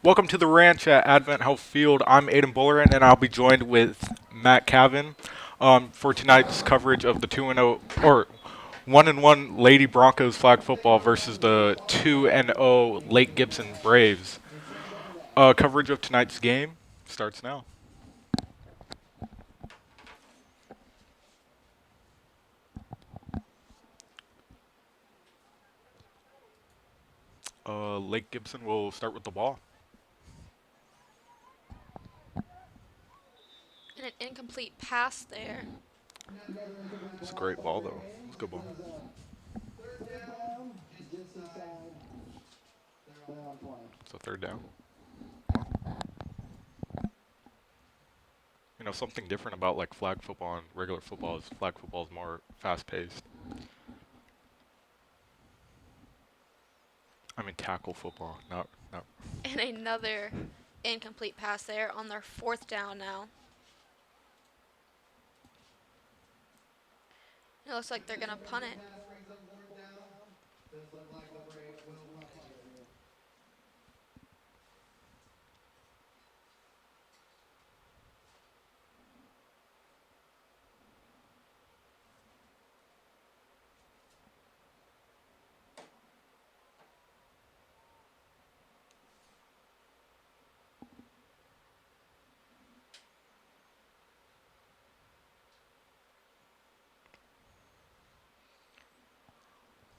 Welcome to the ranch at Advent Health Field. I'm Aiden Bullerin, and I'll be joined with Matt Cavan for tonight's coverage of the 2-0 or 1-1 Lady Broncos flag football versus the 2-0 Lake Gibson Braves. Coverage of tonight's game starts now. Lake Gibson will start with the ball. And an incomplete pass there. It's a great ball, though. It's a good ball. It's a third down. Something different about like flag football and regular football is flag football is more fast-paced. I mean tackle football, not. And another incomplete pass there on their fourth down now. It looks like they're going to punt it.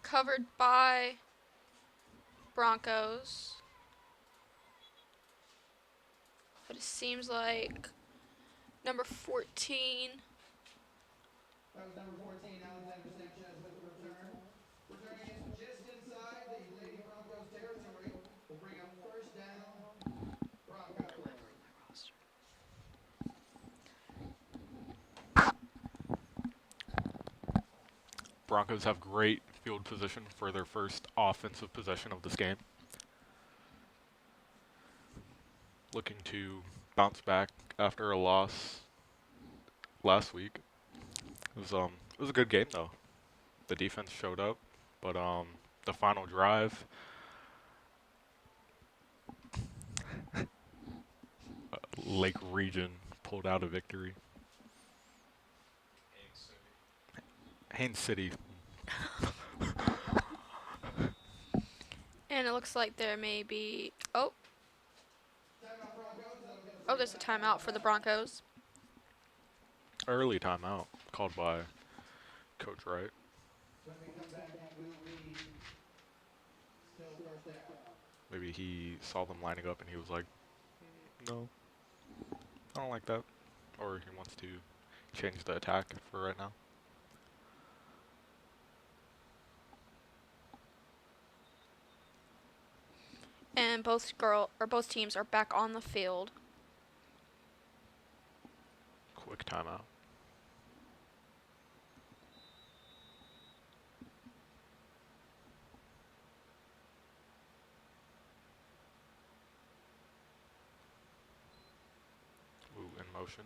Covered by Broncos. But it seems like number 14. Broncos have great field position for their first offensive possession of this game. Looking to bounce back after a loss last week. It was a good game though. The defense showed up, but the final drive, Lake Region pulled out a victory. Haines City. And it looks like there may be. Oh, there's a timeout for the Broncos. Early timeout called by Coach Wright. Maybe he saw them lining up and he was like, no, I don't like that. Or he wants to change the attack for right now. And both teams are back on the field. Quick timeout. Ooh, in motion.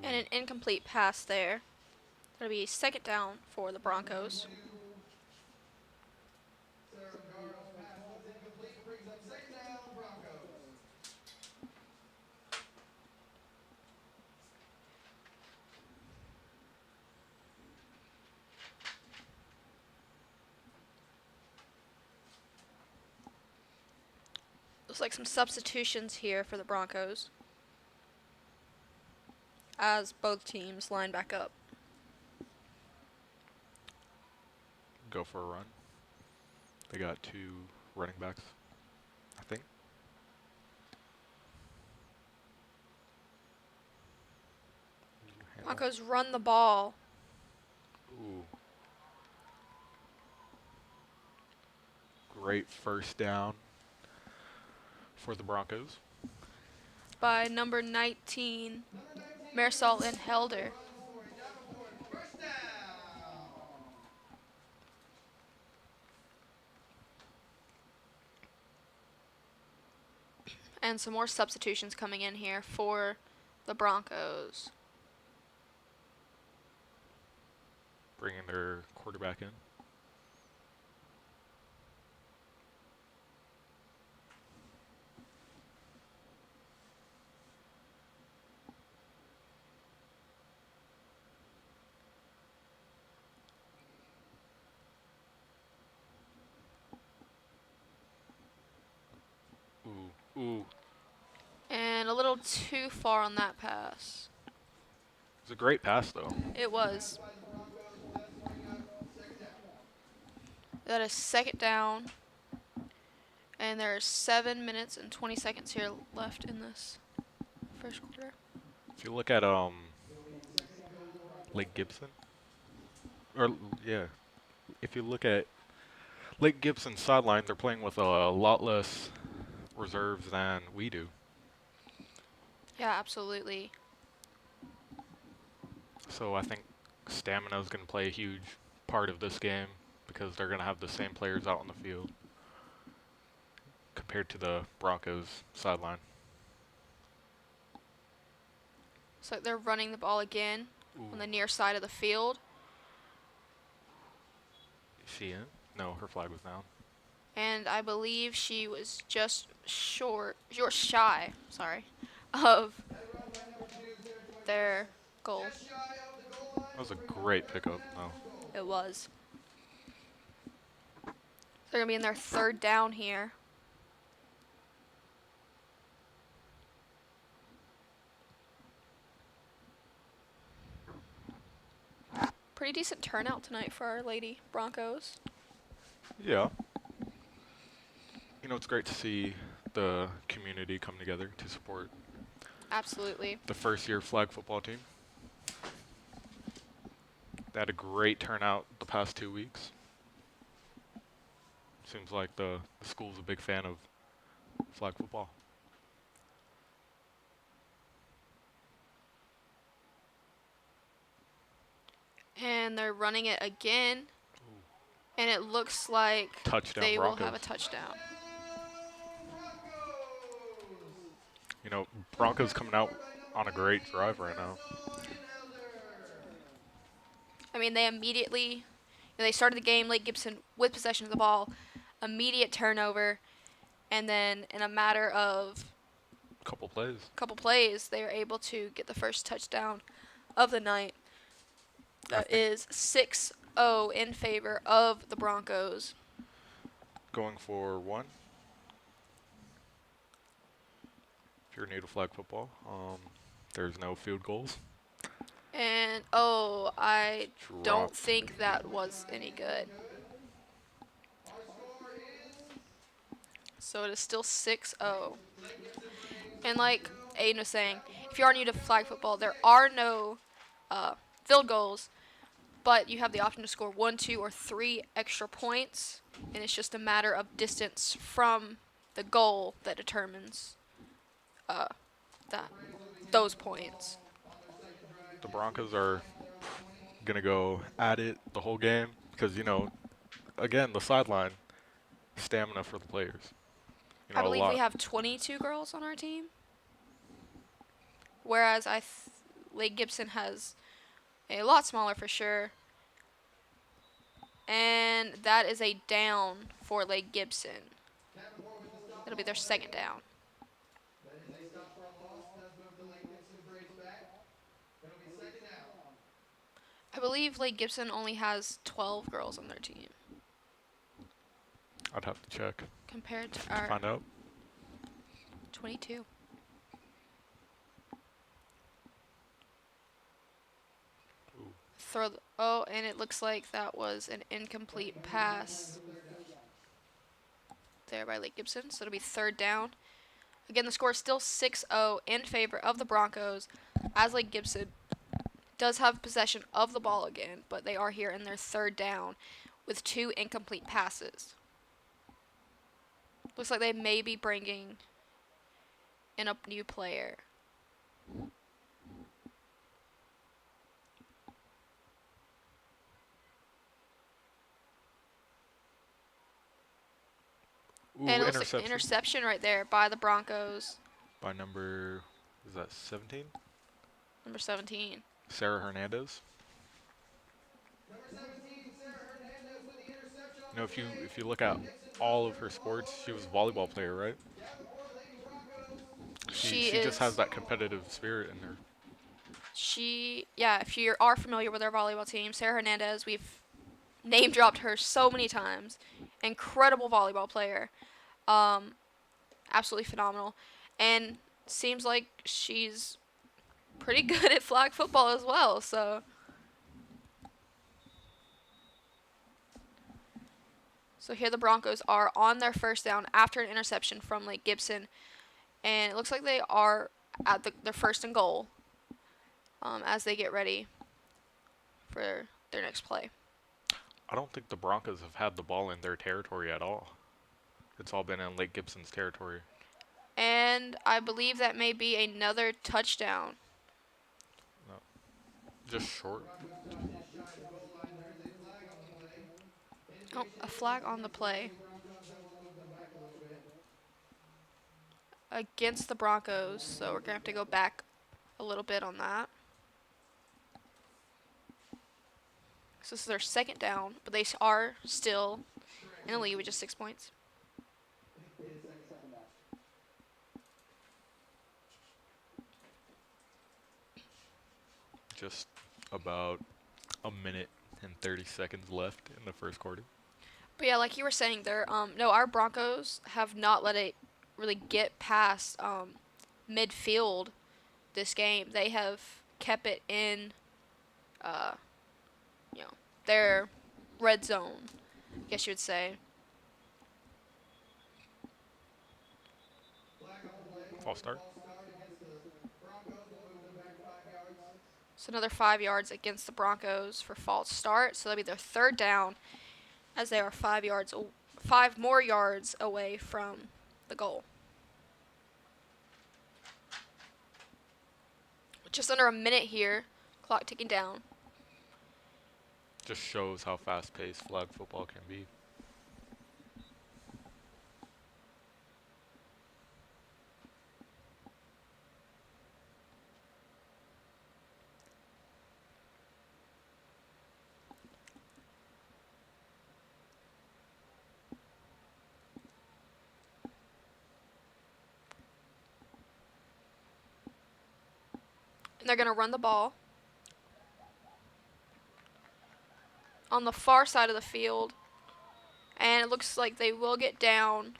And an incomplete pass there. It'll be second down for the Broncos. Looks like some substitutions here for the Broncos as both teams line back up. Go for a run. They got two running backs, I think. Broncos run the ball. Ooh. Great first down for the Broncos. By number 19, Marisol and Helder. And some more substitutions coming in here for the Broncos. Bringing their quarterback in. Ooh, And a little too far on that pass. it was a great pass though. It was. That is second down. And there's 7 minutes and 20 seconds here left in this first quarter. If you look at Lake Gibson, or yeah, if you look at Lake Gibson's sideline, they're playing with a lot less reserves than we do. Yeah, absolutely. So I think stamina is going to play a huge part of this game because they're going to have the same players out on the field compared to the Broncos sideline. So they're running the ball again Ooh. on the near side of the field. Is she in? No, her flag was down. And I believe she was just shy, of their goal. That was a great pickup. No. It was. They're going to be in their third down here. Pretty decent turnout tonight for our Lady Broncos. Yeah. You know, it's great to see the community come together to support Absolutely. the first year flag football team. They had a great turnout the past 2 weeks. Seems like the school's a big fan of flag football. And they're running it again. And it looks like Touchdown they Broncos. will have a touchdown. You know, Broncos coming out on a great drive right now. I mean, they immediately, they started the game, Lake Gibson with possession of the ball, immediate turnover, and then in a matter of Couple plays. couple plays, they were able to get the first touchdown of the night. That is 6-0 in favor of the Broncos. Going for one. If you're new to flag football, there's no field goals. And, I don't Dropped. think that was any good. So it is still 6-0. And like Aiden was saying, if you are new to flag football, there are no field goals, but you have the option to score 1, 2, or 3 extra points, and it's just a matter of distance from the goal that determines those points. The Broncos are going to go at it the whole game because, you know, again, the sideline, stamina for the players. You know, I believe we have 22 girls on our team, whereas Lake Gibson has a lot smaller for sure. And that is a down for Lake Gibson. It'll be their second down. I believe Lake Gibson only has 12 girls on their team I'd have to check. compared to Find our out. 22. And it looks like that was an incomplete pass there by Lake Gibson. So it'll be third down. Again, the score is still 6-0 in favor of the Broncos, as Lake Gibson does have possession of the ball again, but they are here in their third down with 2 incomplete passes. Looks like they may be bringing in a new player. Ooh, And it looks interception. like interception right there by the Broncos. By number, is that 17? Number 17. Sarah Hernandez. You know, if you look at all of her sports, she was a volleyball player, right? She just has that competitive spirit in her. If you are familiar with our volleyball team, Sarah Hernandez, we've name dropped her so many times. Incredible volleyball player. absolutely phenomenal, and seems like she's pretty good at flag football as well. So here the Broncos are on their first down after an interception from like Gibson, and it looks like they are at their first and goal as they get ready for their next play. I don't think the Broncos have had the ball in their territory at all. It's all been in Lake Gibson's territory. And I believe that may be another touchdown. No, just short. Oh, a flag on the play against the Broncos, so we're going to have to go back a little bit on that. So this is their second down, but they are still in the lead with just 6 points. Just about a minute and 30 seconds left in the first quarter. But yeah, like you were saying there, no, our Broncos have not let it really get past midfield this game. They have kept it in, uh, their red zone, I guess you would say. False start. So another 5 yards against the Broncos for false start. So that'll be their third down, as they are 5 more yards away from the goal. Just under a minute here, clock ticking down. Just shows how fast-paced flag football can be. And they're going to run the ball. On the far side of the field. And it looks like they will get down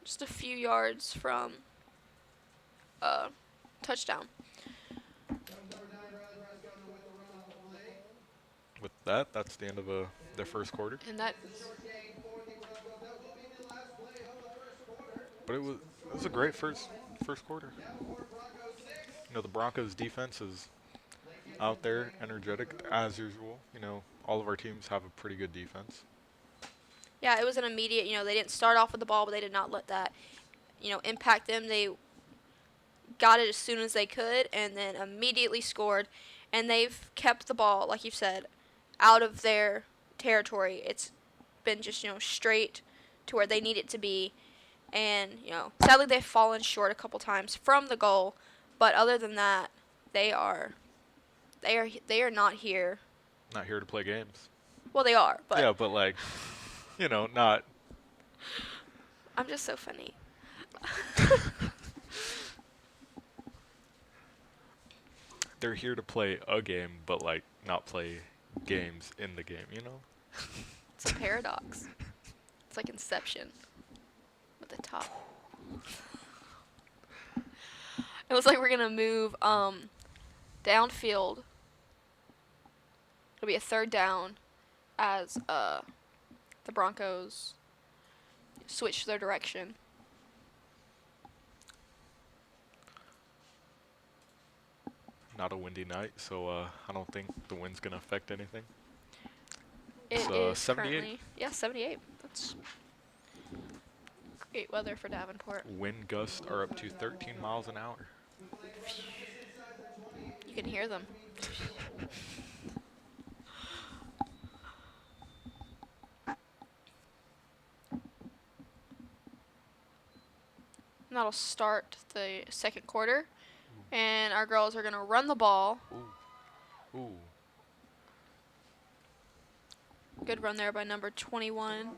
just a few yards from touchdown. With that, that's the end of their first quarter. And that But it was a great first quarter. The Broncos defense is out there, energetic as usual. All of our teams have a pretty good defense. yeah, it was an immediate, they didn't start off with the ball, but they did not let that, impact them. They got it as soon as they could and then immediately scored. And they've kept the ball, like you said, out of their territory. It's been just, straight to where they need it to be. And, sadly they've fallen short a couple times from the goal. But other than that, they are not here. Not here to play games. Well, they are, but Yeah, but not. I'm just so funny. They're here to play a game, but not play games in the game. It's a paradox. It's like Inception with the top. It looks like we're gonna move downfield. It'll be a third down as the Broncos switch their direction. Not a windy night, so I don't think the wind's gonna affect anything. It So, is 78? currently 78. That's great weather for Davenport. Wind gusts are up to 13 miles an hour. You can hear them. And that'll start the second quarter. And our girls are going to run the ball. Ooh. Good run there by number 21,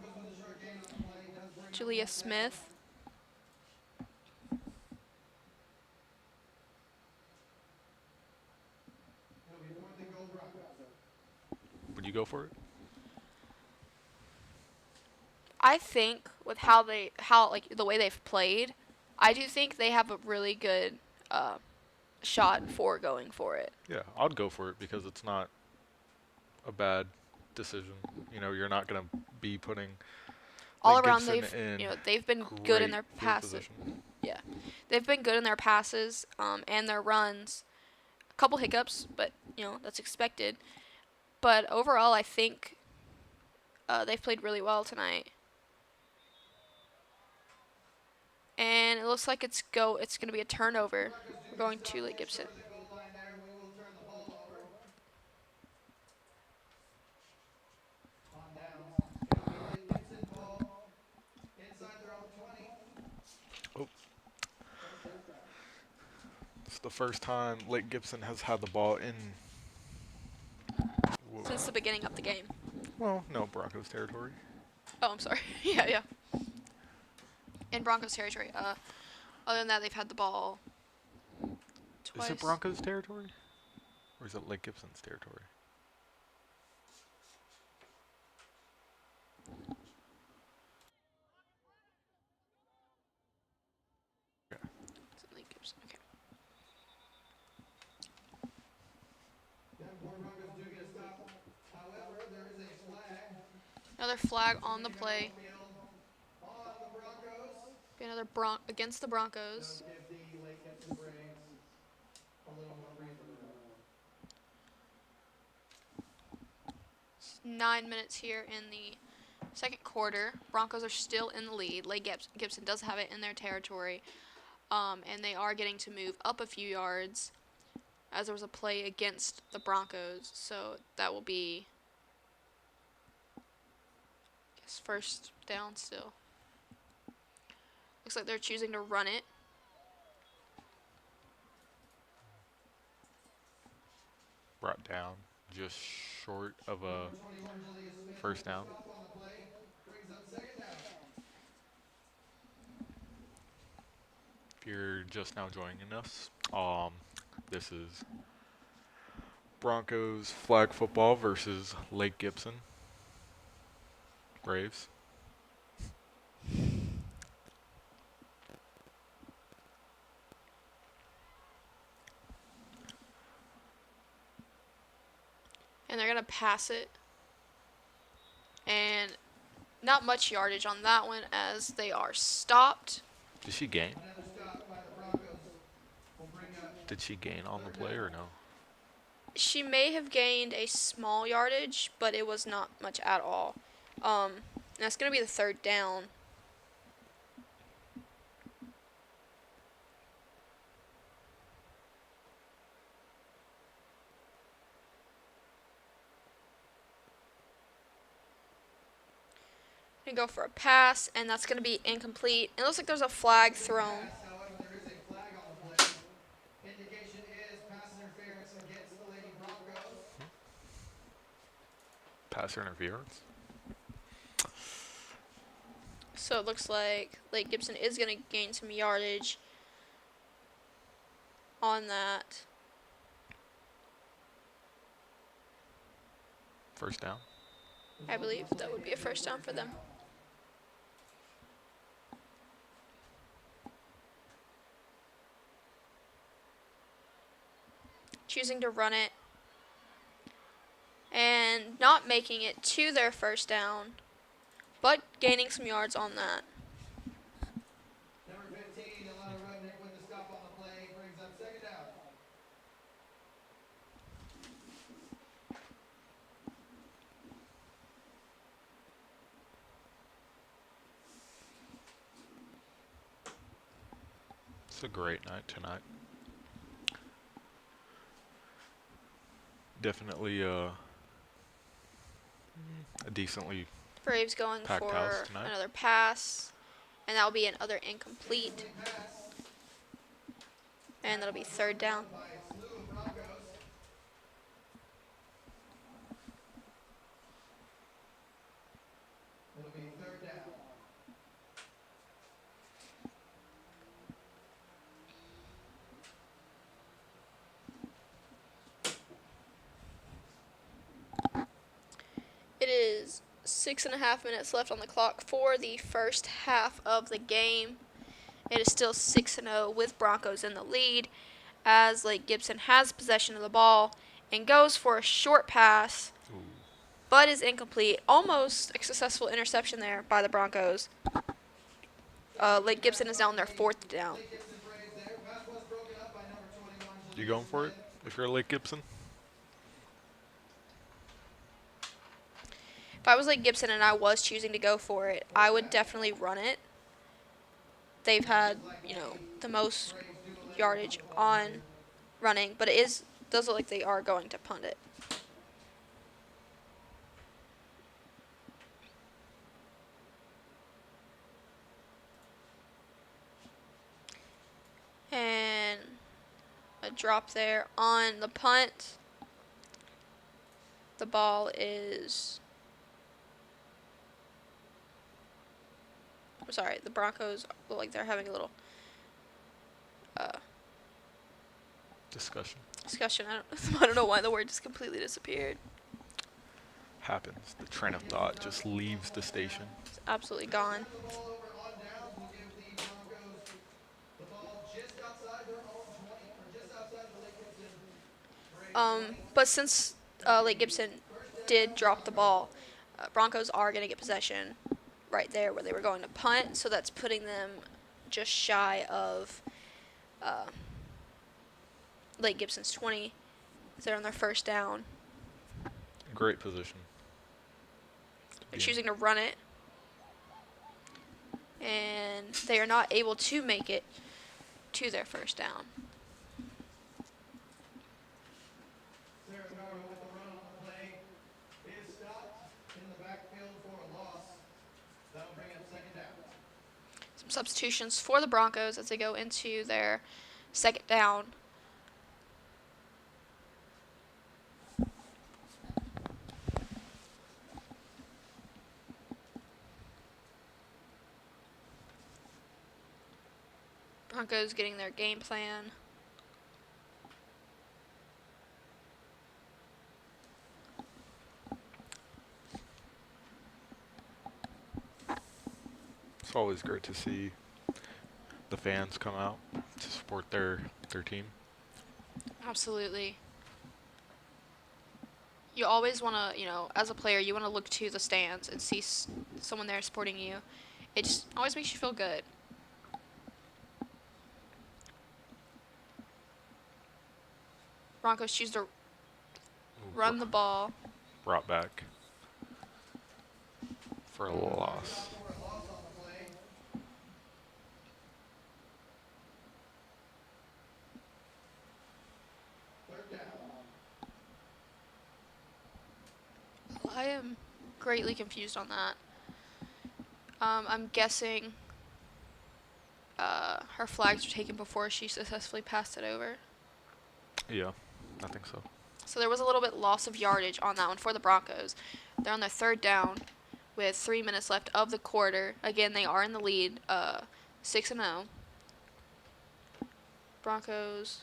Julia Smith. Would you go for it? I think with how like the way they've played, I do think they have a really good uh, shot for going for it. Yeah, I'd go for it because it's not a bad decision. You know, you're not going to be putting All Lake around, Gibson in they've been good in great their field passes. position. Yeah, they've been good in their passes and their runs. A couple hiccups, but that's expected. But overall, I think they've played really well tonight. And it looks like it's going to be a turnover. We're going to Lake Gibson. Oh, it's the first time Lake Gibson has had the ball in, Since the beginning of the game. well, no, Broncos territory. Oh, I'm sorry. Yeah. In Broncos territory. Other than that, they've had the ball Is it twice. Broncos territory? Or is it Lake Gibson's territory? Yeah. Is it Lake Gibson? Okay. Another flag on the play. Be another against the Broncos. 9 minutes here in the second quarter. Broncos are still in the lead. Lake Gibson does have it in their territory, and they are getting to move up a few yards as there was a play against the Broncos. So that will be, I guess, first down still. Looks like they're choosing to run it. Brought down just short of a first down. If you're just now joining us, this is Broncos flag football versus Lake Gibson Braves. And they're going to pass it. And not much yardage on that one as they are stopped. Did she gain? Did she gain on the play or no? She may have gained a small yardage, but it was not much at all. That's going to be the third down. Gonna go for a pass, and that's going to be incomplete. It looks like there's a flag thrown. Pass interference. So it looks like Lake Gibson is going to gain some yardage on that. First down. I believe that would be a first down for them. Choosing to run it and not making it to their first down, but gaining some yards on that. It's a great night tonight. Definitely a decently Braves going packed house for tonight. another pass, and that will be another incomplete. And that'll be third down. It is 6.5 minutes left on the clock for the first half of the game. It is still 6-0 with Broncos in the lead as Lake Gibson has possession of the ball and goes for a short pass, but is incomplete. Almost a successful interception there by the Broncos. Lake Gibson is down their 4th down. You going for it if you're Lake Gibson? If I was Lake Gibson and I was choosing to go for it, I would definitely run it. They've had, the most yardage on running, but does look like they are going to punt it. And a drop there on the punt. The ball is... I'm sorry, the Broncos look like they're having a little Discussion. I don't know why the word just completely disappeared. Happens. The train of thought just leaves the station. It's absolutely gone. But since Lake Gibson did drop the ball, Broncos are going to get possession right there where they were going to punt, so that's putting them just shy of Lake Gibson's 20. They're on their first down. Great position. They're choosing to run it, and they are not able to make it to their first down. Some substitutions for the Broncos as they go into their second down. Broncos getting their game plan. It's always great to see the fans come out to support their team. Absolutely. You always want to, as a player, you want to look to the stands and see someone there supporting you. It just always makes you feel good. Broncos choose to run the ball. Brought back for a loss. I am greatly confused on that. I'm guessing her flags were taken before she successfully passed it over. Yeah, I think so. So there was a little bit loss of yardage on that one for the Broncos. They're on their third down with 3 minutes left of the quarter. Again, they are in the lead, 6-0. Broncos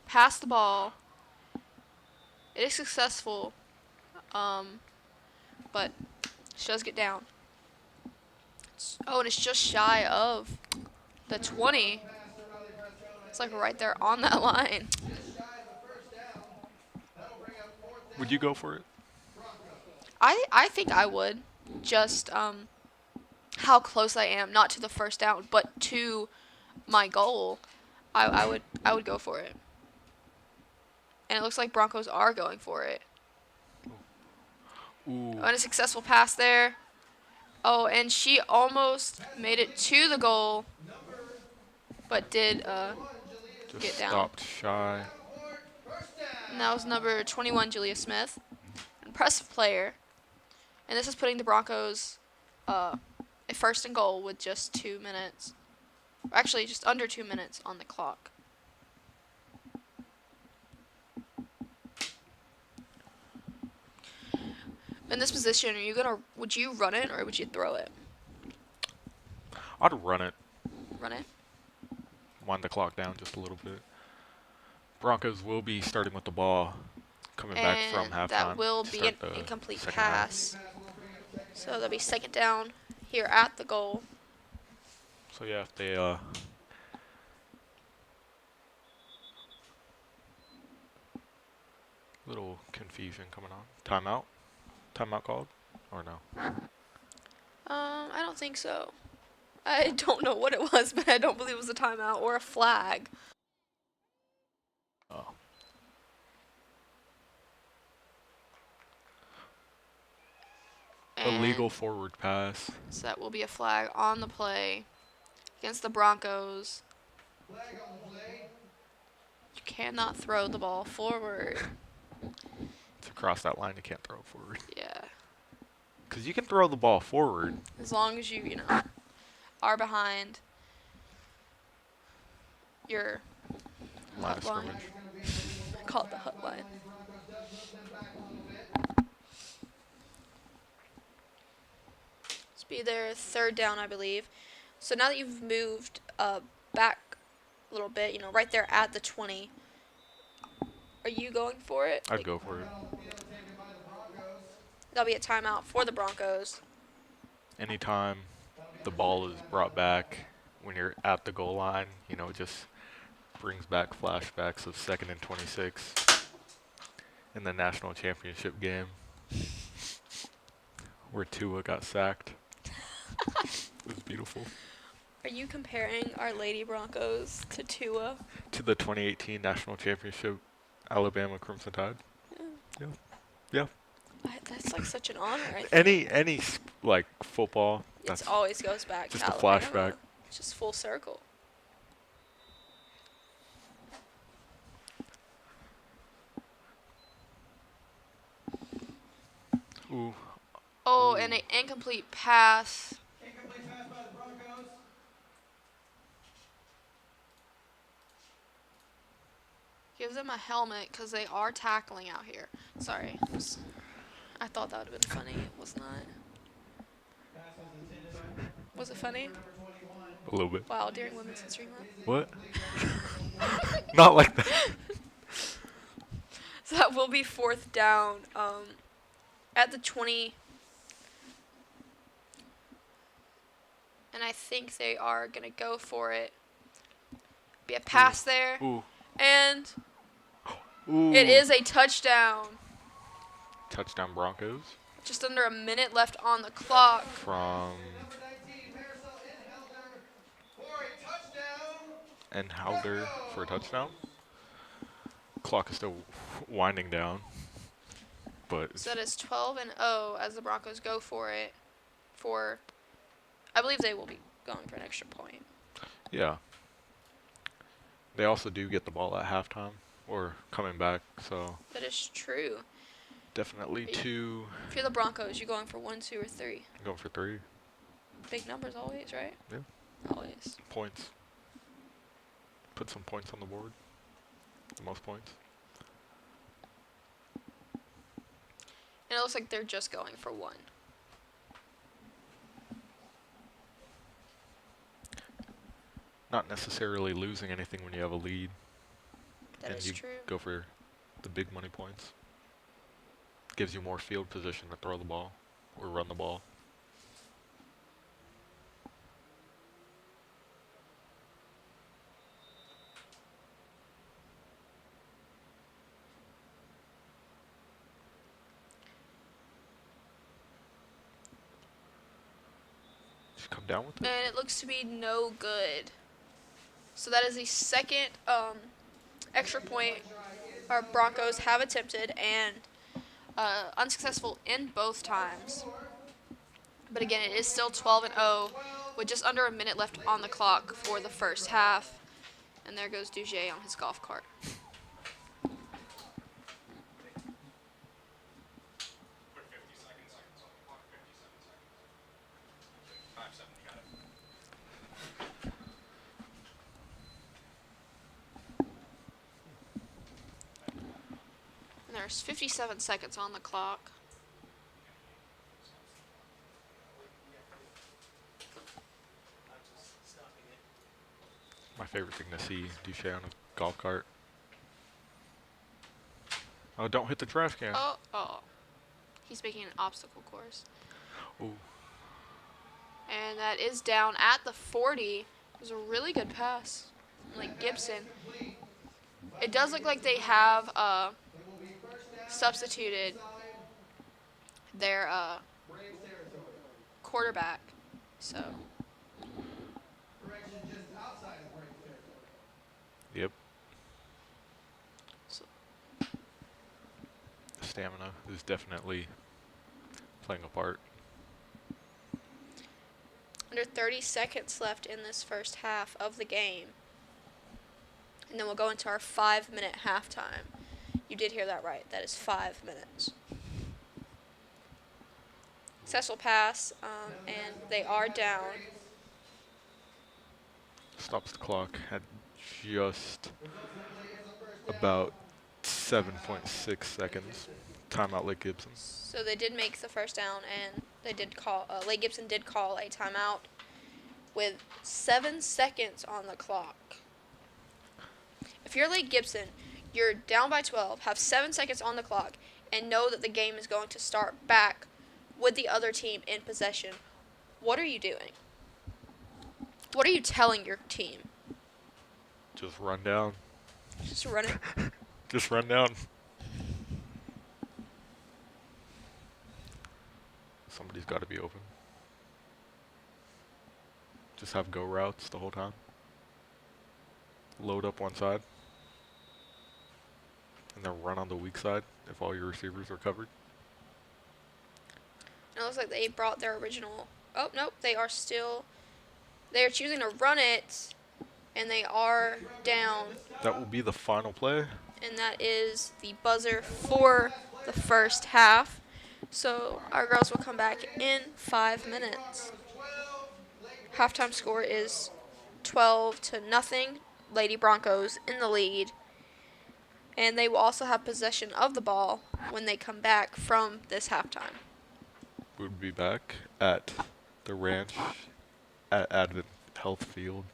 pass the ball. It is successful, but she does get down. And it's just shy of the 20. It's like right there on that line. Would you go for it? I think I would. Just how close I am, not to the first down, but to my goal. I would go for it. And it looks like Broncos are going for it. Ooh. And a successful pass there. Oh, and she almost made it to the goal, but did Just get down. stopped shy. And that was number 21, Julia Smith. Impressive player. And this is putting the Broncos at first and goal with just 2 minutes. Actually, just under 2 minutes on the clock. In this position, would you run it or would you throw it? I'd run it. Run it? Wind the clock down just a little bit. Broncos will be starting with the ball coming back from halftime. That will be an incomplete pass. So that'll be second down here at the goal. So yeah, if they little confusion coming on. Timeout? Timeout called? Or no? I don't think so. I don't know what it was, but I don't believe it was a timeout or a flag. Oh. Illegal And forward pass. so that will be a flag on the play against the Broncos. You cannot throw the ball forward. To cross that line, you can't throw it forward. Yeah. Because you can throw the ball forward. As long as you know, are behind your Line of hotline. scrimmage. I call it the hotline. Let's be there third down, I believe. So now that you've moved back a little bit, right there at the 20, are you going for it? I'd go for it. That'll be a timeout for the Broncos. Anytime the ball is brought back when you're at the goal line, it just brings back flashbacks of 2nd and 26 in the national championship game where Tua got sacked. It was beautiful. Are you comparing our Lady Broncos to Tua? To the 2018 national championship Alabama Crimson Tide. Yeah. That's like such an honor. I think. Any like football. It always goes back just to a Alabama. flashback. It's just full circle. Ooh. Oh, and an incomplete pass. Incomplete pass by the Broncos. Gives them a helmet because they are tackling out here. Sorry. I thought that would have been funny. It was not. Pass was intended by Was it funny? number 21. A little bit. Wow, during Women's History Month. What? Not like that. So that will be fourth down at the 20. And I think they are going to go for it. Be a pass there. Ooh. And Ooh. it is a touchdown. Touchdown Broncos Just under a minute left on the clock. from Number 19, Marisol Inhelder for a touchdown. Enhelder for a touchdown. Clock is still winding down, but So that is 12-0 as the Broncos go for it. I believe they will be going for an extra point. yeah. They also do get the ball at halftime or coming back, so That is true. definitely two. If you're the Broncos, you're going for 1, 2, or 3. Going for 3 Big numbers always, right? Yeah. Always. points. Put some points on the board. The most points. And it looks like they're just going for 1. Not necessarily losing anything when you have a lead. That and is you true. go for the big money points. Gives you more field position to throw the ball or run the ball. Just come down with it. And it looks to be no good. So that is the second extra point our Broncos have attempted and unsuccessful in both times. But again, it is still 12-0 with just under a minute left on the clock for the first half. And there goes Duget on his golf cart. And there's 57 seconds on the clock. My favorite thing to see Duche on a golf cart. Oh, don't hit the trash can. Oh. He's making an obstacle course. Ooh. And that is down at the 40. It was a really good pass. Like Gibson. It does look like they have substituted their quarterback. So Correction, just outside of Braves territory. Yep. So The stamina is definitely playing a part. under 30 seconds left in this first half of the game. And then we'll go into our 5-minute halftime. You did hear that right. That is 5 minutes. Successful pass, and they are down. Stops the clock at just about 7.6 seconds. Timeout, Lake Gibson. So they did make the first down, and they did call. Lake Gibson did call a timeout with 7 seconds on the clock. If you're Lake Gibson, you're down by 12, have 7 seconds on the clock, and know that the game is going to start back with the other team in possession. What are you doing? What are you telling your team? Just run down. Just run it. Just run down. Somebody's got to be open. Just have go routes the whole time. Load up one side. And then run on the weak side if all your receivers are covered. It looks like they brought their original. Oh, nope. They are choosing to run it, and they are down. That will be the final play. And that is the buzzer for the first half. So our girls will come back in 5 minutes. Halftime score is 12-0. Lady Broncos in the lead. And they will also have possession of the ball when they come back from this halftime. We'll be back at the ranch at Advent Health Field.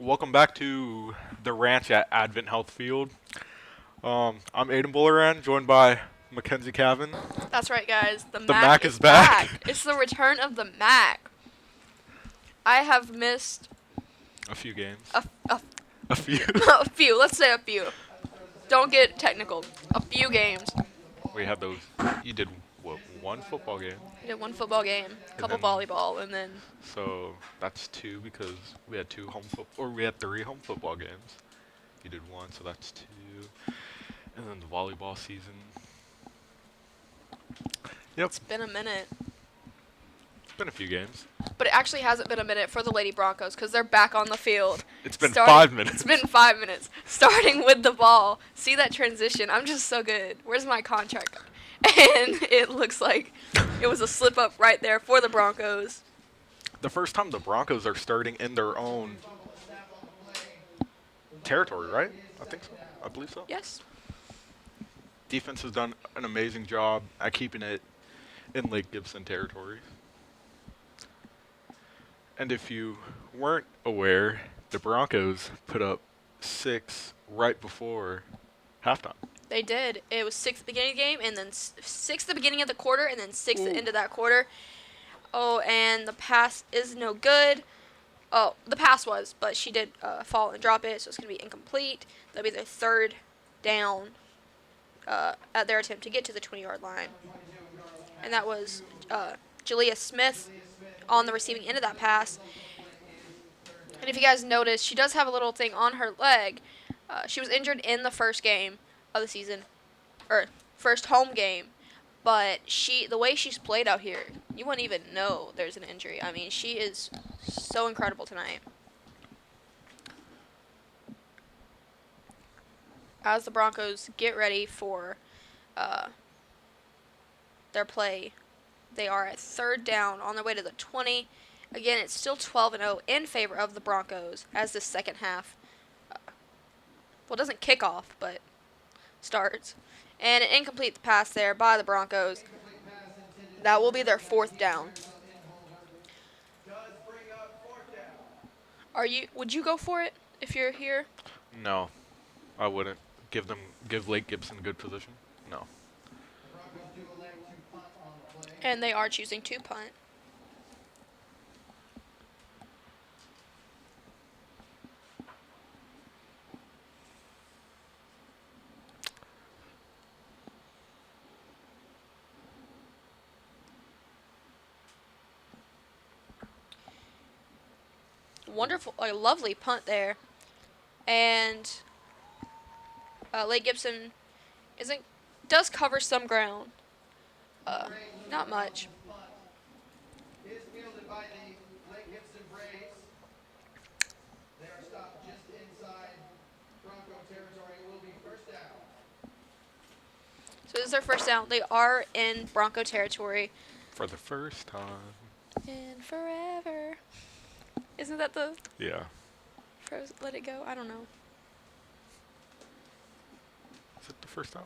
Welcome back to the ranch at Advent Health Field. I'm Aiden Bulleran, joined by Mackenzie Cavan. That's right, guys. The The Mac Mac is is back. back. It's the return of the Mac. I have missed A few games. a A few. a few. Let's say a few. Don't get technical. A few games. We had those. You did what? One football game. We did one football game, couple then- volleyball, and then So that's two because we had we had 3 home football games. You did one, so that's 2. And then the volleyball season. Yep, it's been a minute. it's been a few games. But it actually hasn't been a minute for the Lady Broncos because they're back on the field. It's been Starting- 5 minutes. It's been 5 minutes. Starting with the ball. See that transition? I'm just so good. Where's my contract? And it looks like it was a slip up right there for the Broncos. The first time the Broncos are starting in their own territory, right? I think so. I believe so. Yes. Defense has done an amazing job at keeping it in Lake Gibson territory. And if you weren't aware, the Broncos put up 6 right before halftime. They did. It was 6 at the beginning of the game, and then 6 at the beginning of the quarter, and then 6 at the Ooh. end of that quarter. Oh, and the pass is no good. Oh, the pass was, but she did fall and drop it, so it's going to be incomplete. That'll be their 3rd down at their attempt to get to the 20-yard line. And that was Jalea Smith on the receiving end of that pass. And if you guys notice, she does have a little thing on her leg. She was injured in the first game of the season, or first home game, but the way she's played out here, you wouldn't even know there's an injury. I mean, she is so incredible tonight. As the Broncos get ready for their play, they are at 3rd down on their way to the 20. Again, it's still 12-0 in favor of the Broncos as the second half, well, it doesn't kick off, but starts. And an incomplete pass there by the Broncos. That will be their 4th down. Does bring up 4th down. Would you go for it if you're here? No, I wouldn't. Give Lake Gibson good position. No. Broncos do elect to punt on the play. And they are choosing to punt. Wonderful, a lovely punt there. And Lake Gibson does cover some ground. Not much. Is fielded by the Lake Gibson Braves. They are stopped just inside Bronco territory. It will be 1st down. So this is their 1st down. They are in Bronco territory. For the first time. And forever. Isn't that the Yeah. Let It Go? I don't know. Is it the first time?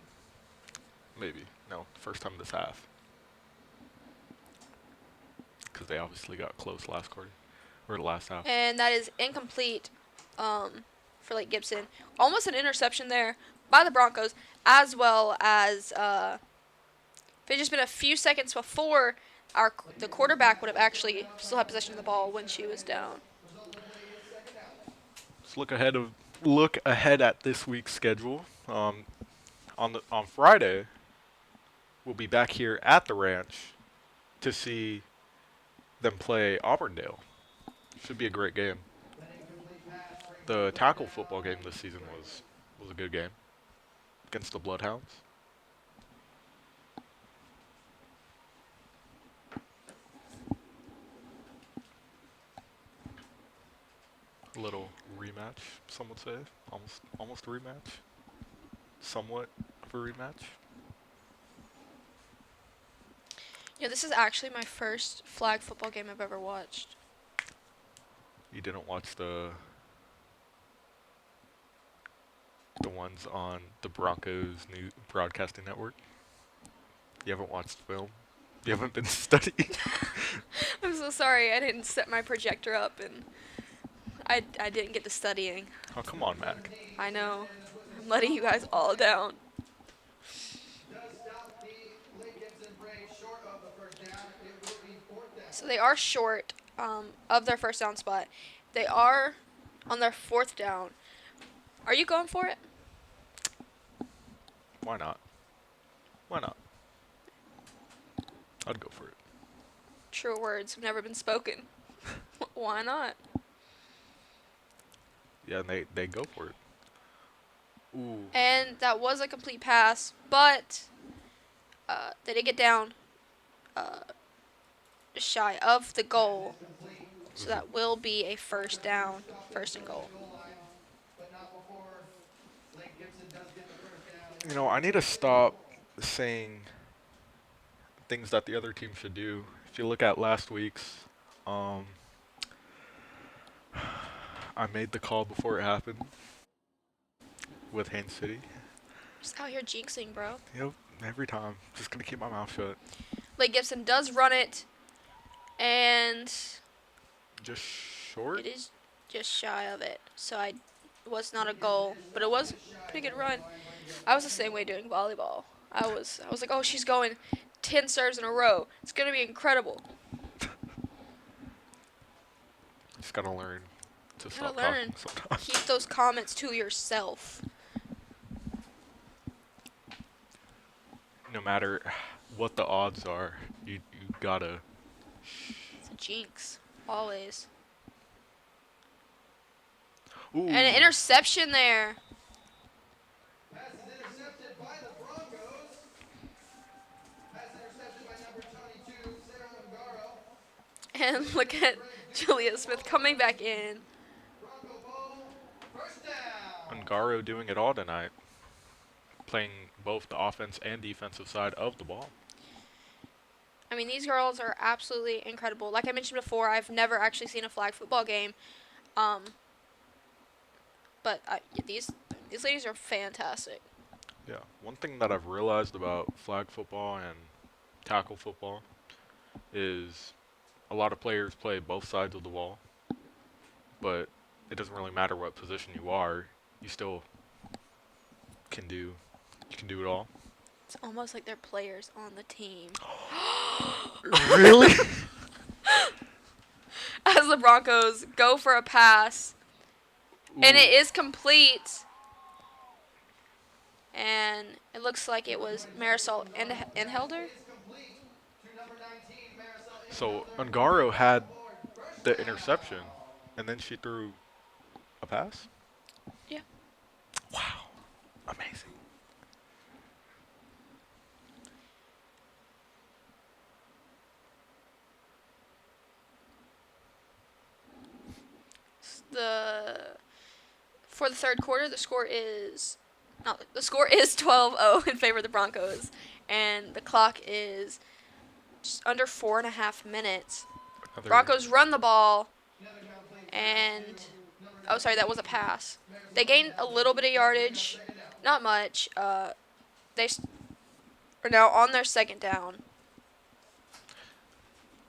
Maybe. No, first time this half. Because they obviously got close last quarter. Or the last half. And that is incomplete for Lake Gibson. Almost an interception there by the Broncos, as well as if it had just been a few seconds before, the quarterback would have actually still had possession of the ball when she was down. Let's look ahead at this week's schedule. On Friday, we'll be back here at the ranch to see them play Auburndale. Should be a great game. The tackle football game this season was a good game against the Bloodhounds. A little rematch, some would say. Almost a rematch. Somewhat of a rematch. Yeah, this is actually my first flag football game I've ever watched. You didn't watch the ones on the Broncos new broadcasting network? You haven't watched film? You haven't been studying? I'm so sorry I didn't set my projector up, and I didn't get to studying. Oh, come on, Mac. I know. I'm letting you guys all down. Does stop the Lake Gibson Braves short of the first down. It will be fourth down. So they are short of their first down spot. They are on their fourth down. Are you going for it? Why not? Why not? I'd go for it. True words have never been spoken. Why not? Yeah, and they go for it. Ooh. And that was a complete pass, but they did get down just shy of the goal. So that will be a first down, first and goal. Goal line, but not before Lake Gibson does get the first down. You know, I need to stop saying things that the other team should do. If you look at last week's, I made the call before it happened with Haines City. Just out here jinxing, bro. Yep, every time. Just gonna keep my mouth shut. Lake Gibson does run it, and Just short. it is just shy of it. So it was not a goal, but it was a pretty good run. I was the same way doing volleyball. I was like, oh, she's going 10 serves in a row. It's gonna be incredible. Just gotta learn to Gotta stop learn. talking sometimes. Keep those comments to yourself. No matter what the odds are, you gotta. It's a jinx, always. Ooh. And an interception there. Pass is intercepted by the Broncos. Pass intercepted by number 22, Sarah Ungaro. And look at Julia Smith coming back in. Bronco ball, first down. Ungaro doing it all tonight, playing both the offense and defensive side of the ball. I mean, these girls are absolutely incredible. Like I mentioned before, I've never actually seen a flag football game. But these ladies are fantastic. Yeah, one thing that I've realized about flag football and tackle football is a lot of players play both sides of the ball, but it doesn't really matter what position you are. You still can do it all. It's almost like they're players on the team. Really? As the Broncos go for a pass, and it is complete. And it looks like it was Marisol Enhelder. So Ungaro had the interception, and then she threw a pass? Yeah. Wow. Amazing. For the third quarter, the score is 12-0 in favor of the Broncos, and the clock is just under 4.5 minutes. Another- Broncos run the ball, and that was a pass. They gained a little bit of yardage, not much. They are now on their second down.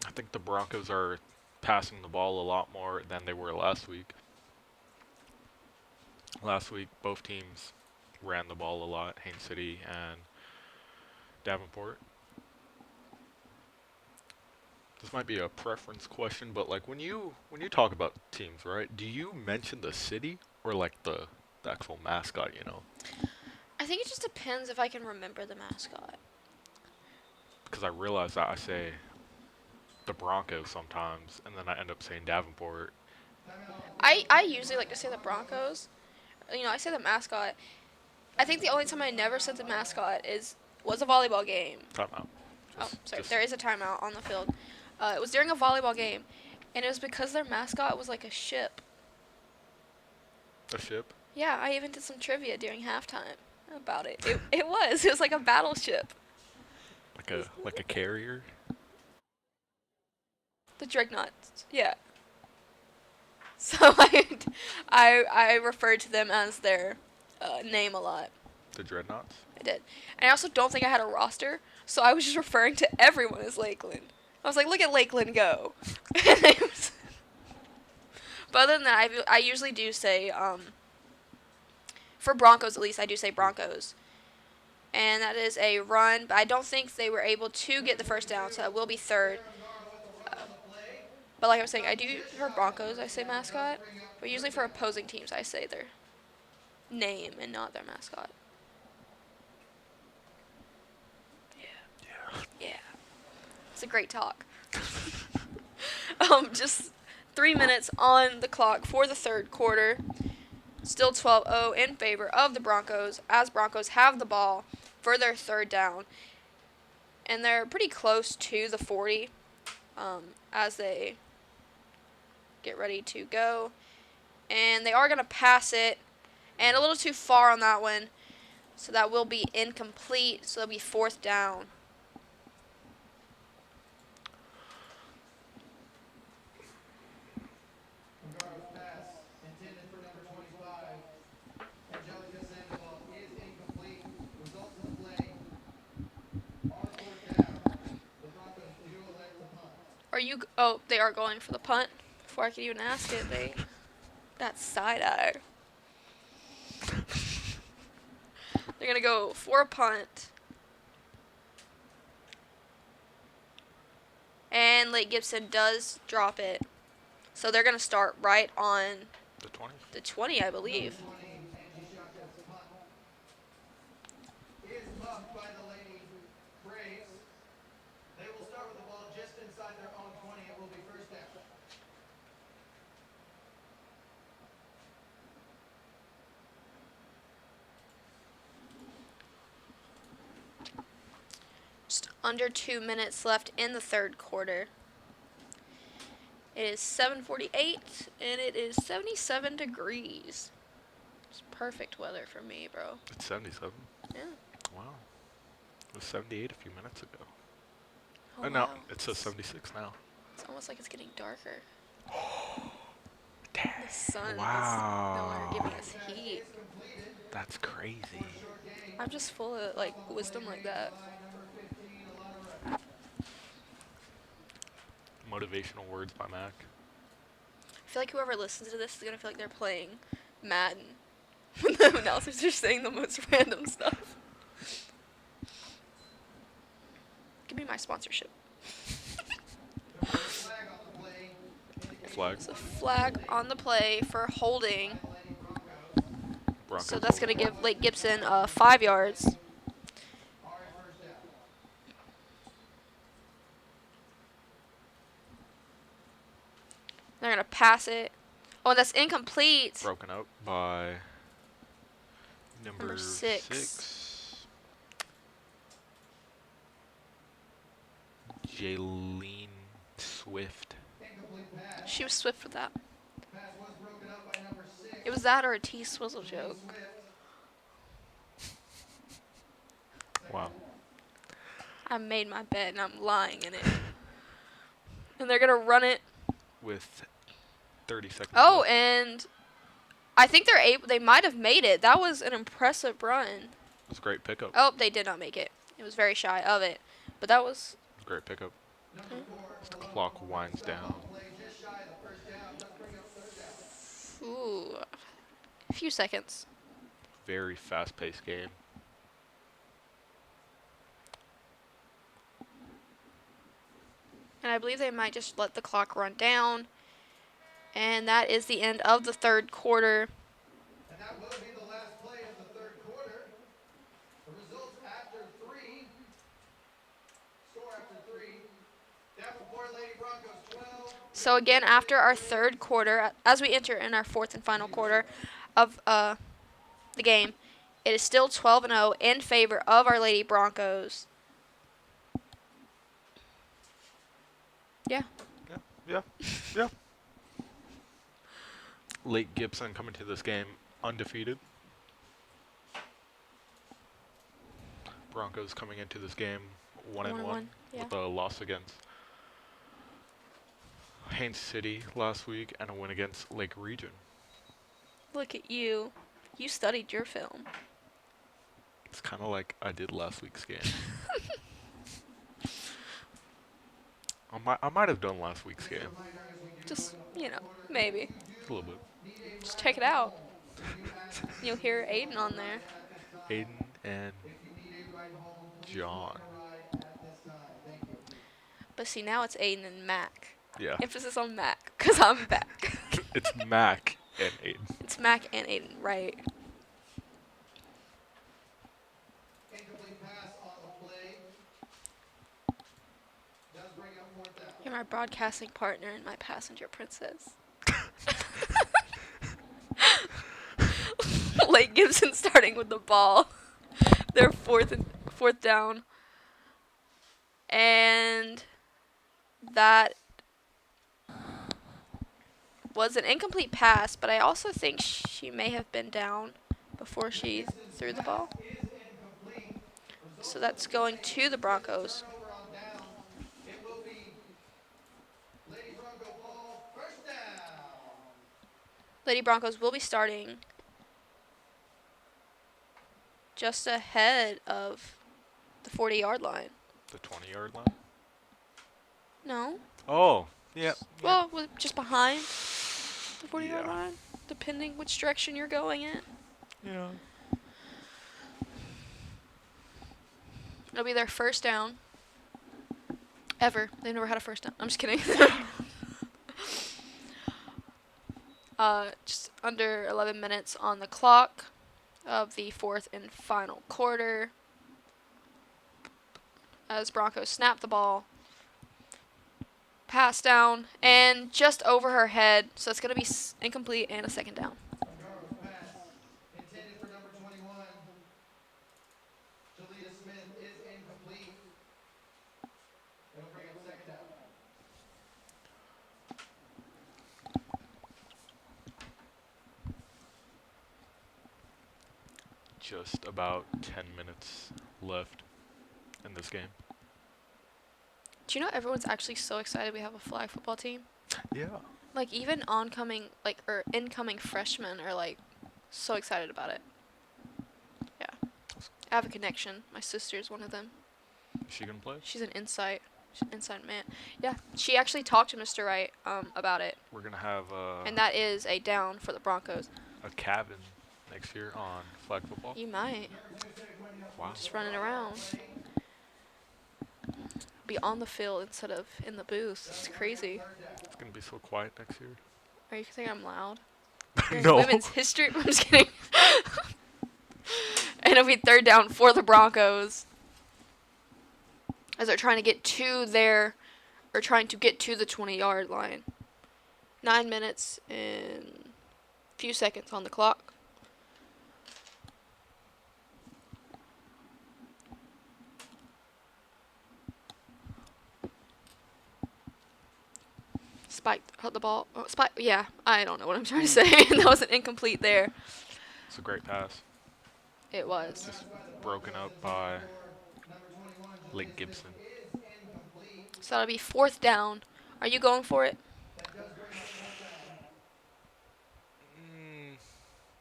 I think the Broncos are passing the ball a lot more than they were last week. Last week, both teams ran the ball a lot, Haines City and Davenport. This might be a preference question, but like when you talk about teams, right? Do you mention the city or like the actual mascot, you know? I think it just depends if I can remember the mascot. Because I realize that I say the Broncos sometimes, and then I end up saying Davenport. I usually like to say the Broncos. I say the mascot. I think the only time I never said the mascot was a volleyball game. Timeout. There is a timeout on the field. It was during a volleyball game, and it was because their mascot was like a ship. A ship? Yeah, I even did some trivia during halftime about it. It was like a battleship. Like a carrier? The Dreadnoughts, yeah. So I referred to them as their name a lot. The Dreadnoughts? I did. And I also don't think I had a roster, so I was just referring to everyone as Lakeland. I was like, look at Lakeland go. But But other than that, I usually do say, for Broncos at least, I do say Broncos. And that is a run, but I don't think they were able to get the first down, so it will be third. But like I was saying, I do, for Broncos, I say mascot. But usually for opposing teams, I say their name and not their mascot. Yeah. It's a great talk. Just 3 minutes on the clock for the third quarter. Still 12-0 in favor of the Broncos, as Broncos have the ball for their third down. And they're pretty close to the 40 as they get ready to go. And they are going to pass it, and a little too far on that one. So that will be incomplete, so it'll be fourth down. Gargo's pass intended for number 25. Angelica Sandoval is incomplete. Results of the play are fourth down. The Broncos do elect to punt. Oh, they are going for the punt. Before I could even ask it, that side eye. They're going to go for a punt. And Lake Gibson does drop it. So they're going to start right on The 20. the 20, I believe. Number 20, Angie Shaka's punt is muffed by the Lady Braves. They will start with the ball just inside their own 20. It will be first down. Just under 2 minutes left in the third quarter. It is 7:48, and it is 77 degrees. It's perfect weather for me, bro. It's 77. Yeah. Wow. It was 78 a few minutes ago. Oh, No, wow. it says 76 now. It's almost like it's getting darker. Dang. The sun is no Wow. longer giving us heat. That's crazy. I'm just full of, like, wisdom like that. Motivational words by Mac. I feel like whoever listens to this is going to feel like they're playing Madden. When the announcers are saying the most random stuff. Give me my sponsorship. Flag. It's a flag on the play for holding. Broncos. So that's going to give Lake Gibson 5 yards. They're going to pass it. Oh, that's incomplete. Broken up by number 6. 6. Jaylene Swift. She was swift with that. It was that or a T-Swizzle joke. Wow. I made my bed and I'm lying in it. And they're going to run it. With 30 seconds Oh, left. and I think they might have made it. That was an impressive run. It was a great pickup. Oh, they did not make it. It was very shy of it. But that was... It was a great pickup. As the clock winds down. Ooh. A few seconds. Very fast-paced game. And I believe they might just let the clock run down. And that is the end of the third quarter. And that will be the last play of the third quarter. The results after 3. Score after 3. Davenport Lady Broncos 12. So again, after our third quarter, as we enter in our fourth and final quarter of the game, it is still 12-0 in favor of our Lady Broncos. Yeah. Yeah. Lake Gibson coming to this game undefeated. Broncos coming into this game 1-1 yeah. with a loss against Haines City last week and a win against Lake Region. Look at you. You studied your film. It's kind of like I did last week's game. I might have done last week's game. Just, maybe. A little bit. Just check it out. You'll hear Aiden on there. Aiden and John. But see, now it's Aiden and Mac. Yeah. Emphasis on Mac, because I'm back. It's Mac and Aiden. It's Mac and Aiden, right. Incomplete pass on the play. Does bring up fourth down. You're my broadcasting partner and my passenger princess. Lake Gibson starting with the ball. They're fourth down. And that was an incomplete pass, but I also think she may have been down before she threw the ball. So that's going to the Broncos. Turnover on downs. It will be Lady Bronco ball. First down. Lady Broncos will be starting just ahead of the 40-yard line. The 20-yard line. No. Oh, yeah. Well, just behind the 40-yard Yeah. line, depending which direction you're going in. Yeah. It'll be their first down ever. They never had a first down. I'm just kidding. Just under 11 minutes on the clock of the fourth and final quarter. As Broncos snap the ball. Pass down and just over her head. So it's going to be incomplete and a second down. Garbo's pass intended for number 21. Jalea Smith is incomplete. It'll bring up second down. Just about 10 minutes left in this game. Do you know everyone's actually so excited we have a flag football team? Yeah. Like even or incoming freshmen are like so excited about it. Yeah. I have a connection. My sister's one of them. Is she gonna play? She's an inside man. Yeah. She actually talked to Mr. Wright about it. We're gonna have And that is a down for the Broncos. a cabin next year on flag football. You might. Wow. Just running around. Be on the field instead of in the booth. It's crazy. It's gonna be so quiet next year. Are you saying I'm loud? During No. Women's history. I'm just kidding. And it'll be third down for the Broncos. As they're trying to get to the 20-yard line. 9 minutes and a few seconds on the clock. Spiked the ball. Oh, yeah, I don't know what I'm trying to say. That was an incomplete there. It's a great pass. It was. Broken up by Lake Gibson. So that'll be fourth down. Are you going for it?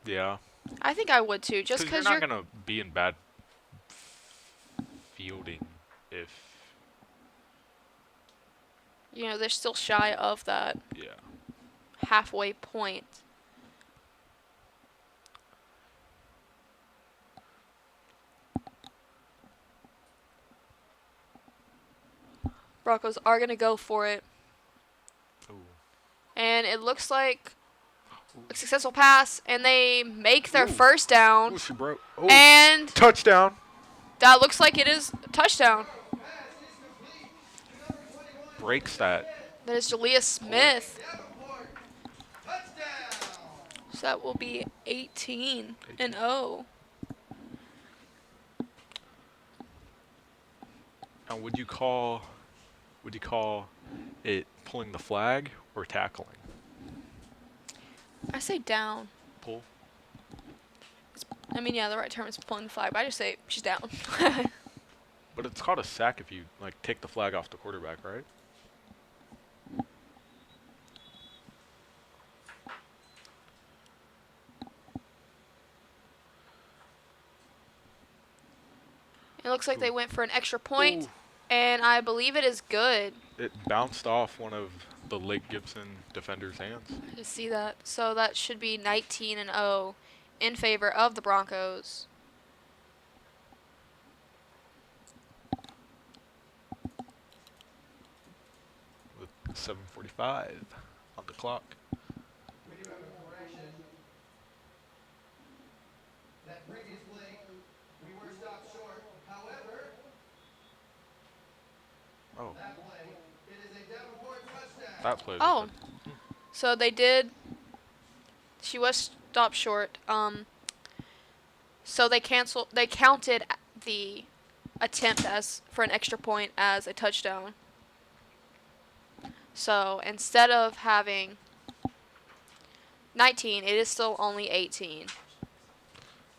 Yeah. I think I would too, just Because because you're not gonna be in bad fielding if they're still shy of that yeah. halfway point. Broncos are going to go for it. Ooh. And it looks like a successful pass, and they make their Ooh. first down. Ooh, she broke. Oh. And Touchdown. that looks like it is a touchdown. Breaks that. That is Jalea Smith. Davenport. Touchdown. So that will be 18-0. Now, would you call it pulling the flag or tackling? I say down. Pull. I mean, yeah, the right term is pulling the flag, but I just say she's down. But it's called a sack if you take the flag off the quarterback, right? It looks like they went for an extra point, Ooh. and I believe it is good. It bounced off one of the Lake Gibson defender's hands. I just see that. So that should be 19-0 in favor of the Broncos. With 7:45 on the clock. We do have a correction. That previous play, we were stopped short. However, Oh, that play, it is a Davenport touchdown. that plays. Oh. So they did. She was stopped short. So they counted the attempt as for an extra point as a touchdown. So instead of having 19, it is still only 18.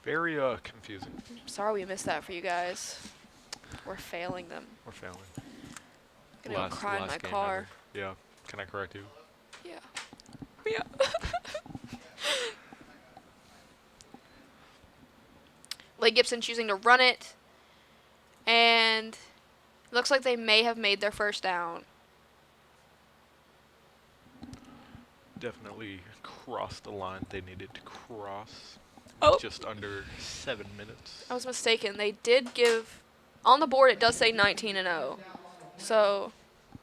Very confusing. Sorry we missed that for you guys. We're failing them. We're failing. I'm gonna go cry in my game car. ever. Yeah. Can I correct you? Yeah. Yeah. Lake Gibson choosing to run it. And it looks like they may have made their first down. Definitely crossed the line they needed to cross. Oh. Just under 7 minutes. I was mistaken. They did give on the board. It does say 19-0. So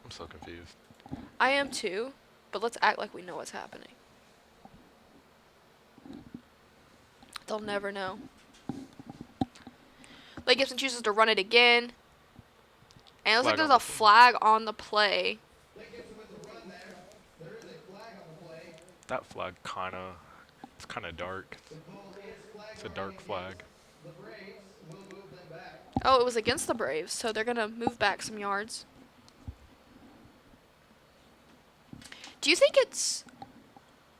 I'm so confused. I am too. But let's act like we know what's happening. They'll never know. Lake Gibson chooses to run it again. And it looks like Flag there's on a the play. flag on the play. Lake Gibson with the run there. There is a flag on the play. That flag it's kind of dark. The call is flag. It's a dark flag. The Braves will move them back. Oh, it was against the Braves, so they're going to move back some yards. Do you think it's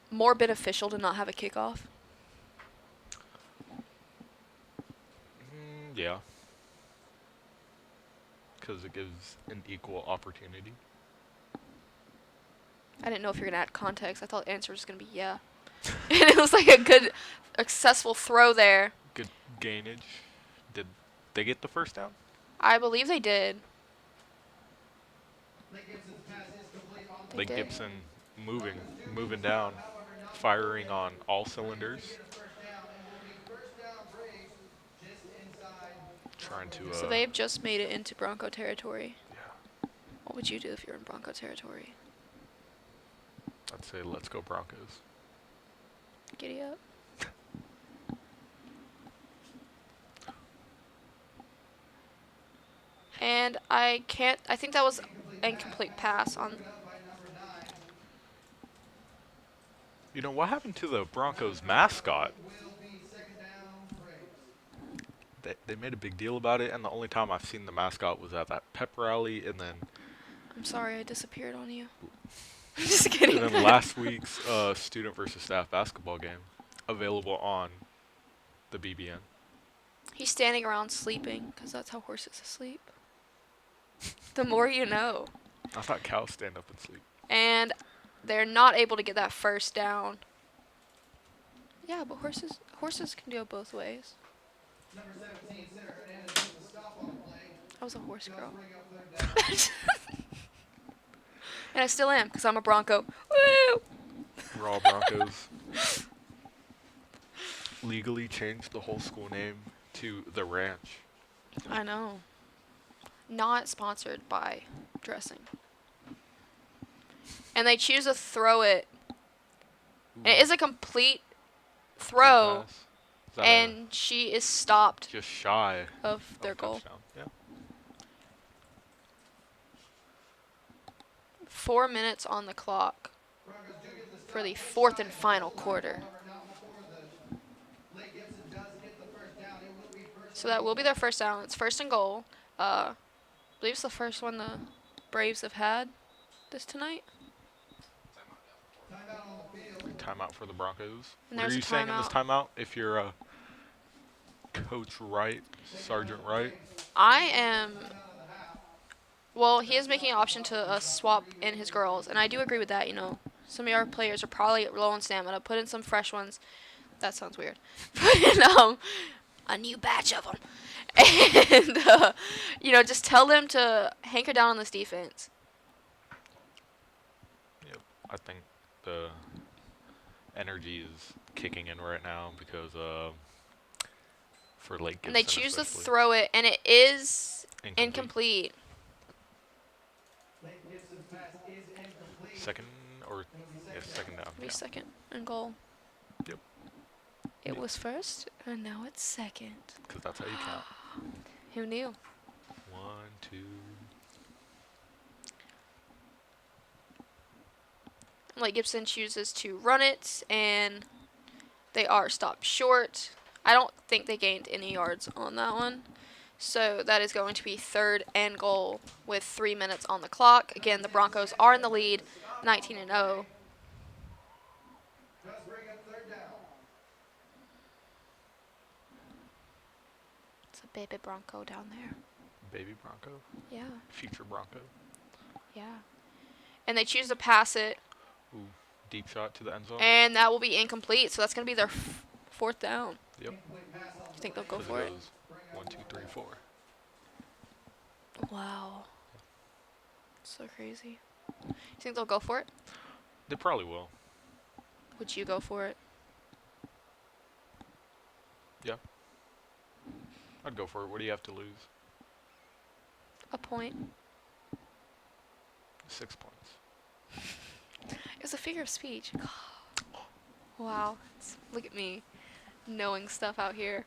more beneficial to not have a kickoff? Yeah. Because it gives an equal opportunity. I didn't know if you were going to add context. I thought the answer was going to be yeah. And it was like a good, successful throw there. Good gainage. Did they get the first down? I believe they did. Lake Gibson's pass is complete on the Lake did. Gibson moving down, firing on all cylinders. first down and will be first down Braves just inside. Trying to. So they've just made it into Bronco territory. Yeah. What would you do if you're in Bronco territory? I'd say let's go Broncos. Giddy up. And I think that was incomplete pass on. You know what happened to the Broncos mascot? Will be second down Braves. They made a big deal about it, and the only time I've seen the mascot was at that pep rally, and then I'm sorry I disappeared on you. I'm just kidding. and then last week's student versus staff basketball game, available on the BBN. He's standing around sleeping because that's how horses sleep. The more you know. I thought cows stand up and sleep. And they're not able to get that first down. Yeah, but horses can do it both ways. Number 17 center Hernandez with the stop on the play. I was a horse girl. Bring up third down. And I still am because I'm a Bronco. Woo! We're all Broncos. Legally changed the whole school name to The Ranch. I know. Not sponsored by dressing. And they choose to throw it. And it is a complete throw. Pass. Is that And she is stopped just shy of their of goal. touchdown. Yeah. 4 minutes on the clock Broncos do get the for the fourth and final quarter. not before the Lake Gibson does get the first down. It will be first. So that will be their first down. It's first and goal. I believe it's the first one the Braves have had this tonight. Timeout on the field. Timeout for the Broncos. And What are there's a you saying in this timeout. timeout? If you're Coach Wright, Sergeant Wright, I am. Well, he is making an option to swap in his girls, and I do agree with that. You know, some of our players are probably low on stamina. Put in some fresh ones. That sounds weird. Put in a new batch of them, and you know, just tell them to hanker down on this defense. I think the energy is kicking in right now because for Lake Gibson And they choose to especially. throw it, and it is Incomplete. incomplete. Lane Gibson's pass is incomplete. Second or It'll be yeah, second down. Be Yeah. second and goal. Yep. It Yep. was first, and now it's second. Because that's how you count. Who knew? 1, 2. Lake Gibson chooses to run it, and they are stopped short. I don't think they gained any yards on that one. So that is going to be third and goal with 3 minutes on the clock. Again, the Broncos are in the lead, 19-0. Does bring up third down. It's a baby Bronco down there. Baby Bronco. Yeah, Future Bronco. yeah. And they choose to pass it, Ooh. Deep shot to the end zone. and that will be incomplete. So that's going to be their fourth down. Yep. Incomplete pass on I the think they'll play. go Because for it it. goes 1, 2, 3, 4. Wow. So crazy. You think they'll go for it? They probably will. Would you go for it? Yeah. I'd go for it. What do you have to lose? A point. 6 points. It was a figure of speech. Wow. Look at me knowing stuff out here.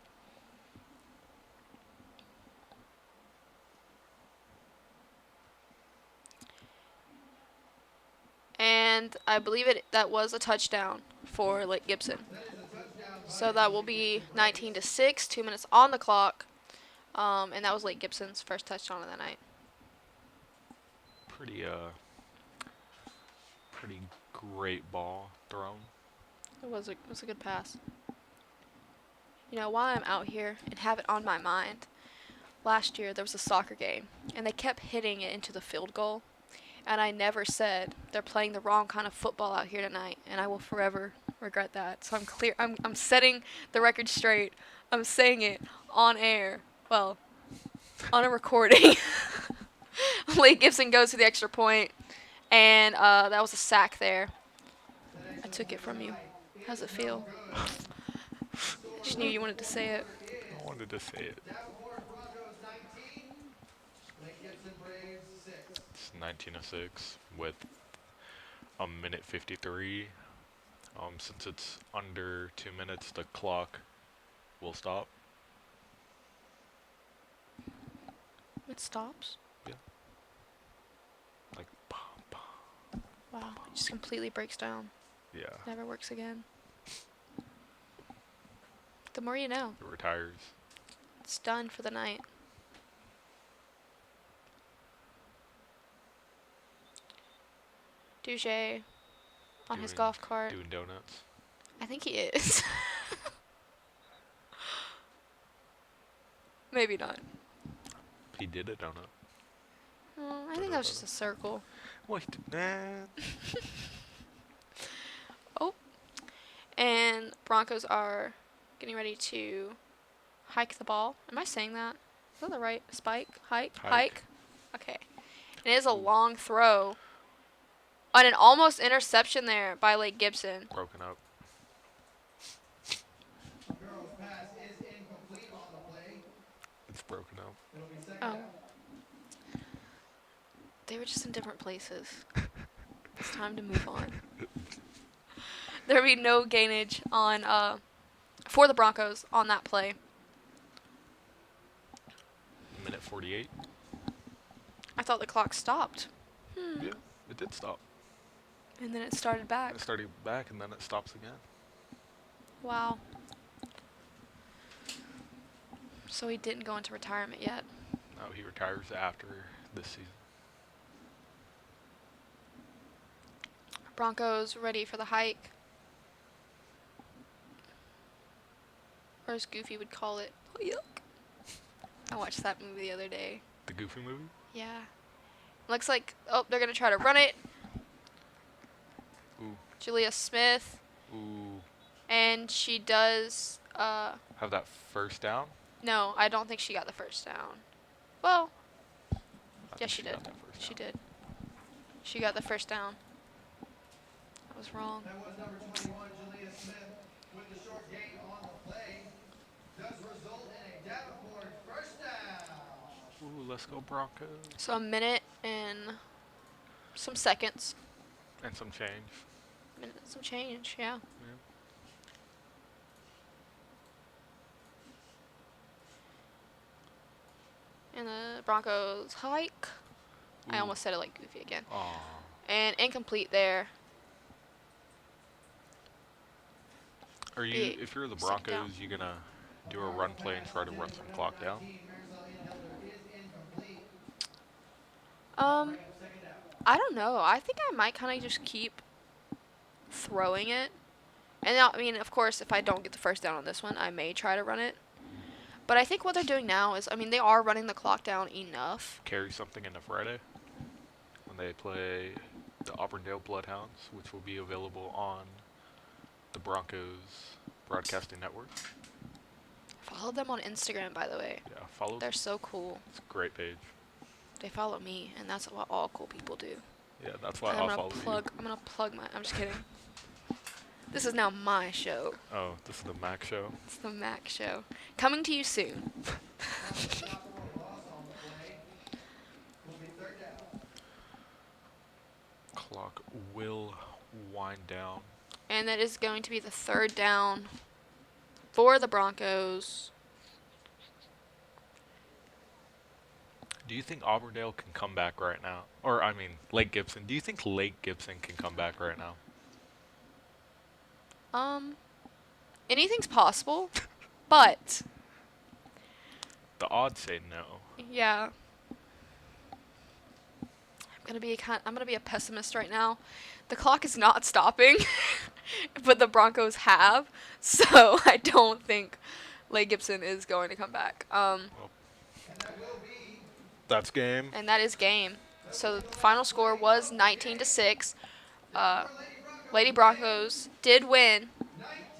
And I believe that was a touchdown for Lake Gibson. So that will be 19-6, 2 minutes on the clock. And that was Lake Gibson's first touchdown of the night. Pretty great ball thrown. It was a good pass. You know, while I'm out here and have it on my mind, last year there was a soccer game, and they kept hitting it into the field goal. And I never said they're playing the wrong kind of football out here tonight, and I will forever regret that. So I'm setting the record straight. I'm saying it on air. Well, on a recording. Lake Gibson goes to the extra point, and that was a sack there. I took it from you. How's it feel? I just knew you wanted to say it. I wanted to say it. Davenport Broncos 19. Lake Gibson Braves 6. It's 19-6 with a minute 53. Since it's under 2 minutes, the clock will stop. It stops. Yeah. Like, bum, bum. Wow. It just completely breaks down. Yeah. Never works again. The more you know. It retires. It's done for the night. Douche on his Doing- golf cart. Doing donuts. I think he is. Maybe not. He did a donut. I think that was just a circle. Well, he did that. Oh. And Broncos are getting ready to hike the ball. Am I saying that? Is that the right spike? Hike? Hike. Okay. And it is a long throw. On an almost interception there by Lake Gibson. Broken up. Girls pass is incomplete on the play. It's broken up. It'll be second Oh. down. They were just in different places. It's time to move on. There'll be no gainage on for the Broncos on that play. Minute 48. I thought the clock stopped. Yeah, it did stop. And then it started back. It started back and then it stops again. Wow. So he didn't go into retirement yet. No, he retires after this season. Broncos ready for the hike. Or as Goofy would call it, oh, yuck. I watched that movie the other day. The Goofy movie? Yeah. Looks like, oh, they're going to try to run it. Ooh. Julia Smith. Ooh. And she does, Have that first down? no, I don't think she got the first down. Well, I yeah, think she did. got that first She down. did. She got the first down. That was wrong. That was number 21, Jalea Smith, with the short gain on the play. Does result in a Davenport first down. Ooh, let's go Broncos. So a minute and some seconds. And some change. Minute and some change, yeah. Yeah. And the Broncos hike. I Ooh. almost said it like Goofy again. Aw. And incomplete there. Are you, Big if you're the second down. Broncos, you gonna do a run play and try to run some clock down? Marisol Inhelder is incomplete. Um, Second down. I don't know. I think I might kind of just keep throwing it. And now, I mean, of course, if I don't get the first down on this one, I may try to run it. But I think what they're doing now is, I mean, they are running the clock down enough. Carry something into Friday when they play the Auburndale Bloodhounds, which will be available on the Broncos Broadcasting Network. Follow them on Instagram, by the way. Yeah, follow. They're so cool. It's a great page. They follow me, and that's what all cool people do. Yeah, that's why And I'll follow you. I'm gonna plug my. I'm just kidding. This is now my show. Oh, this is the Mac show. It's the Mac Show. Coming to you soon. Loss on the play. Will be third down. Clock will wind down. And that is going to be the third down for the Broncos. Do you think Auburndale can come back right now? Or, I mean, Lake Gibson. Do you think Lake Gibson can come back right now? Anything's possible, but The odds say no. yeah. I'm gonna be a pessimist right now. The clock is not stopping, but the Broncos have, so I don't think Lake Gibson is going to come back. And that will be That's game. And that is game. So the final score was 19-6. Lady Broncos did win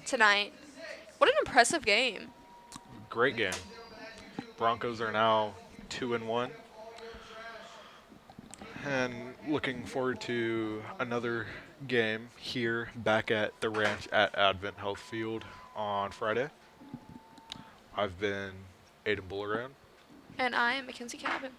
tonight. What an impressive game. Great game. Broncos are now 2-1. And looking forward to another game here back at the ranch at Advent Health Field on Friday. I've been Aiden Bullerain. And I am Mackenzie Cabin.